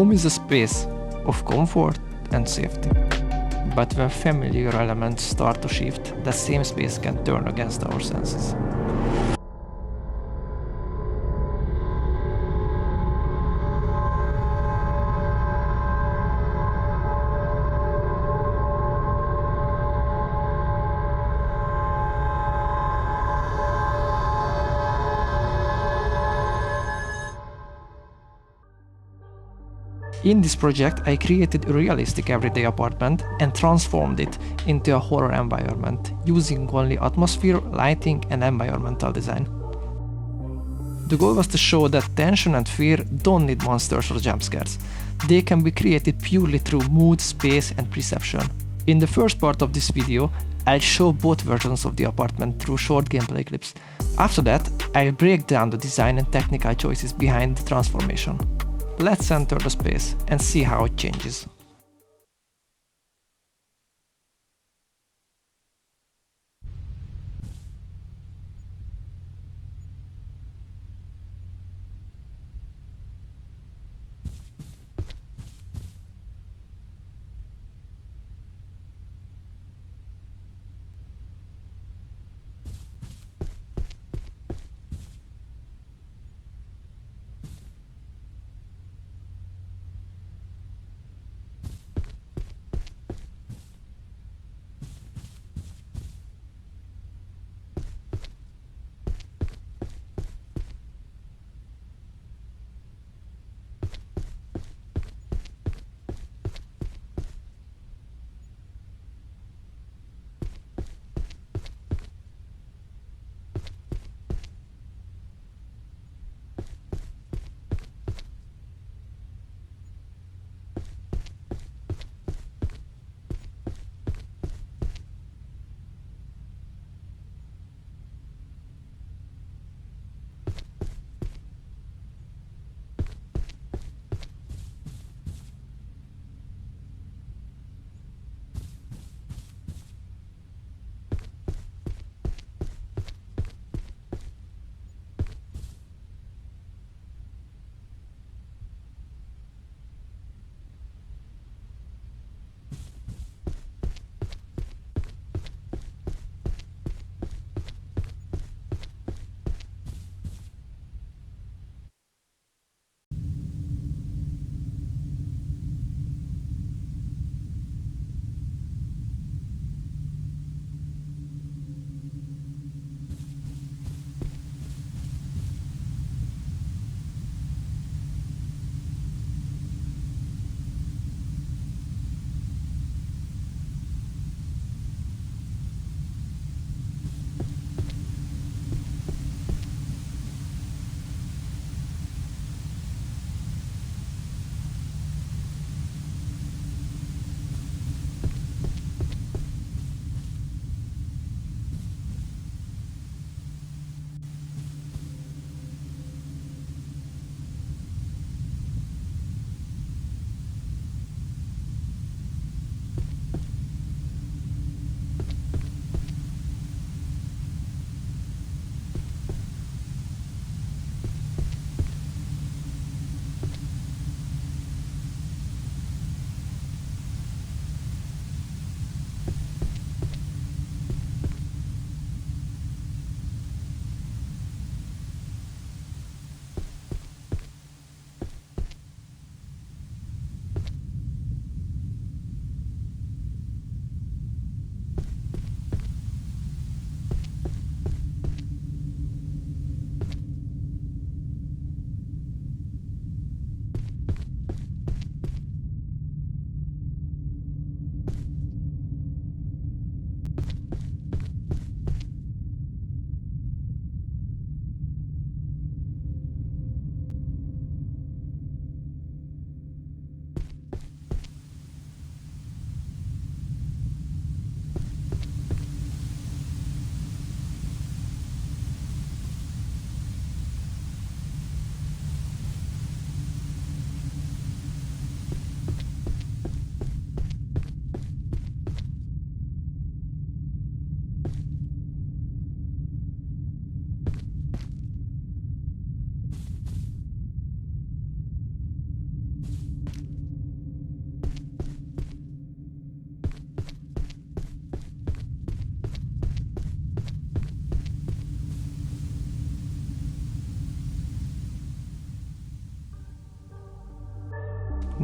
Home is a space of comfort and safety. But when familiar elements start to shift, the same space can turn against our senses. In this project, I created a realistic everyday apartment and transformed it into a horror environment, using only atmosphere, lighting, and environmental design. The goal was to show that tension and fear don't need monsters or jump scares. They can be created purely through mood, space, and perception. In the first part of this video, I'll show both versions of the apartment through short gameplay clips. After that, I'll break down the design and technical choices behind the transformation. Let's enter the space and see how it changes.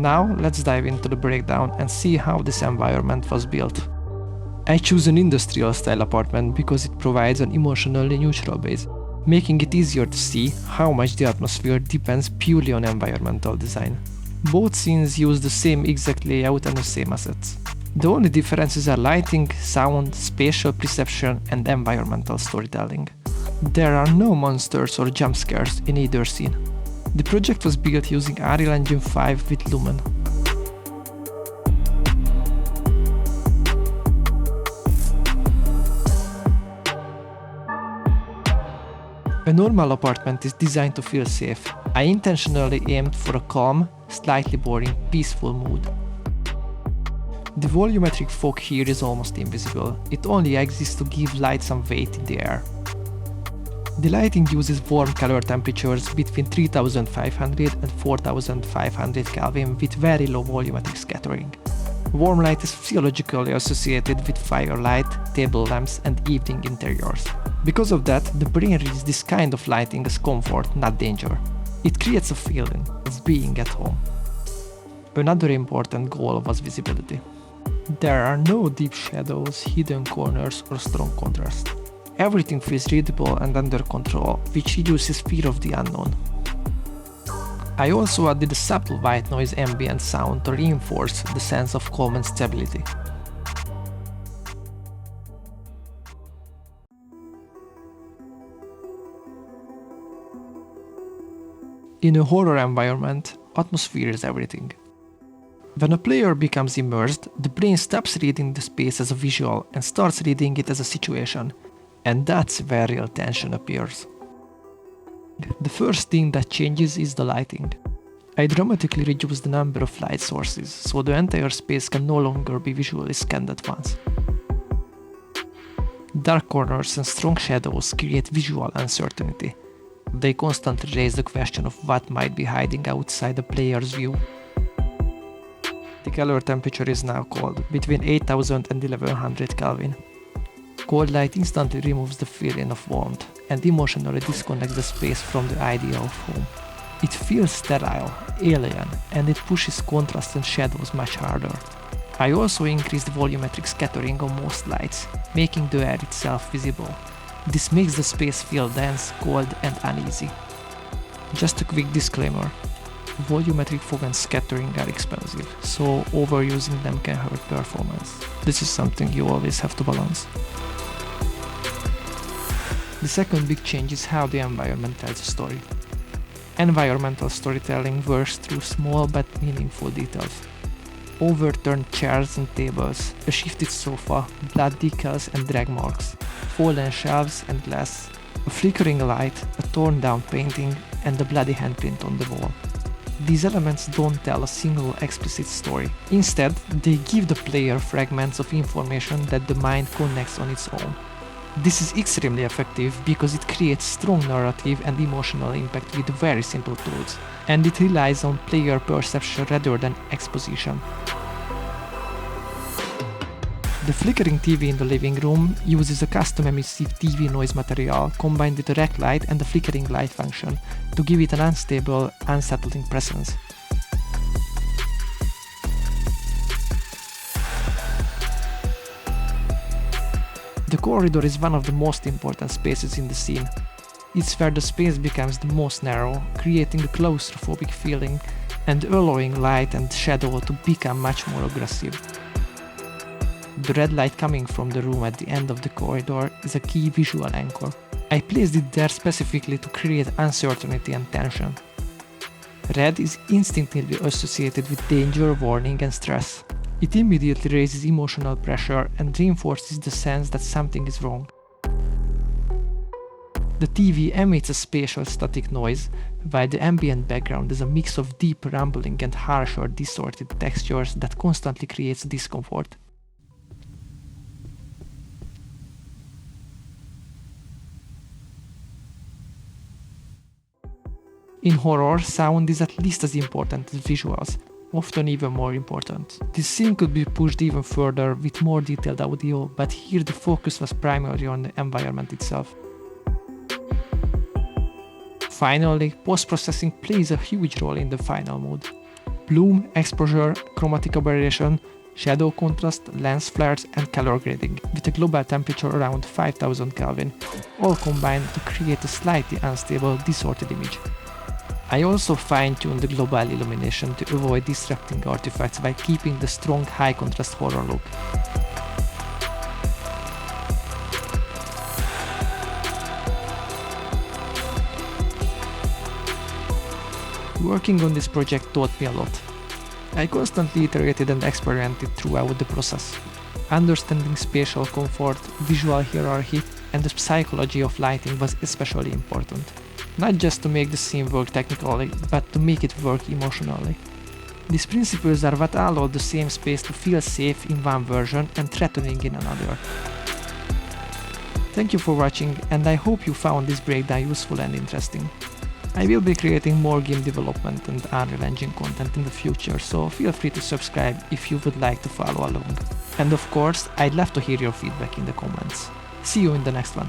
Now let's dive into the breakdown and see how this environment was built. I choose an industrial style apartment because it provides an emotionally neutral base, making it easier to see how much the atmosphere depends purely on environmental design. Both scenes use the same exact layout and the same assets. The only differences are lighting, sound, spatial perception, and environmental storytelling. There are no monsters or jump scares in either scene. The project was built using Unreal Engine 5 with Lumen. A normal apartment is designed to feel safe. I intentionally aimed for a calm, slightly boring, peaceful mood. The volumetric fog here is almost invisible. It only exists to give light some weight in the air. The lighting uses warm color temperatures between 3500 and 4500 Kelvin with very low volumetric scattering. Warm light is physiologically associated with firelight, table lamps, and evening interiors. Because of that, the brain reads this kind of lighting as comfort, not danger. It creates a feeling of being at home. Another important goal was visibility. There are no deep shadows, hidden corners, or strong contrast. Everything feels readable and under control, which reduces fear of the unknown. I also added a subtle white noise ambient sound to reinforce the sense of calm and stability. In a horror environment, atmosphere is everything. When a player becomes immersed, the brain stops reading the space as a visual and starts reading it as a situation. And that's where real tension appears. The first thing that changes is the lighting. I dramatically reduce the number of light sources, so the entire space can no longer be visually scanned at once. Dark corners and strong shadows create visual uncertainty. They constantly raise the question of what might be hiding outside the player's view. The color temperature is now cold, between 8000 and 1100 Kelvin. Cold light instantly removes the feeling of warmth and emotionally disconnects the space from the idea of home. It feels sterile, alien, and it pushes contrast and shadows much harder. I also increased volumetric scattering on most lights, making the air itself visible. This makes the space feel dense, cold, and uneasy. Just a quick disclaimer. Volumetric fog and scattering are expensive, so overusing them can hurt performance. This is something you always have to balance. The second big change is how the environment tells a story. Environmental storytelling works through small but meaningful details. Overturned chairs and tables, a shifted sofa, blood decals and drag marks, fallen shelves and glass, a flickering light, a torn down painting, and a bloody handprint on the wall. These elements don't tell a single explicit story. Instead, they give the player fragments of information that the mind connects on its own. This is extremely effective because it creates strong narrative and emotional impact with very simple tools, and it relies on player perception rather than exposition. The flickering TV in the living room uses a custom emissive TV noise material combined with a rack light and the flickering light function to give it an unstable, unsettling presence. The corridor is one of the most important spaces in the scene. It's where the space becomes the most narrow, creating a claustrophobic feeling and allowing light and shadow to become much more aggressive. The red light coming from the room at the end of the corridor is a key visual anchor. I placed it there specifically to create uncertainty and tension. Red is instinctively associated with danger, warning, and stress. It immediately raises emotional pressure and reinforces the sense that something is wrong. The TV emits a spatial static noise, while the ambient background is a mix of deep rumbling and harsh or distorted textures that constantly creates discomfort. In horror, sound is at least as important as visuals, often even more important. This scene could be pushed even further with more detailed audio, but here the focus was primarily on the environment itself. Finally, post-processing plays a huge role in the final mood. bloom, exposure, chromatic aberration, shadow contrast, lens flares, and color grading, with a global temperature around 5000 Kelvin, all combined to create a slightly unstable, distorted image. I also fine-tuned the global illumination to avoid distracting artifacts by keeping the strong high-contrast horror look. Working on this project taught me a lot. I constantly iterated and experimented throughout the process. Understanding spatial comfort, visual hierarchy, and the psychology of lighting was especially important. Not just to make the scene work technically, but to make it work emotionally. These principles are what allowed the same space to feel safe in one version and threatening in another. Thank you for watching, and I hope you found this breakdown useful and interesting. I will be creating more game development and Unreal Engine content in the future, so feel free to subscribe if you would like to follow along. And of course, I'd love to hear your feedback in the comments. See you in the next one.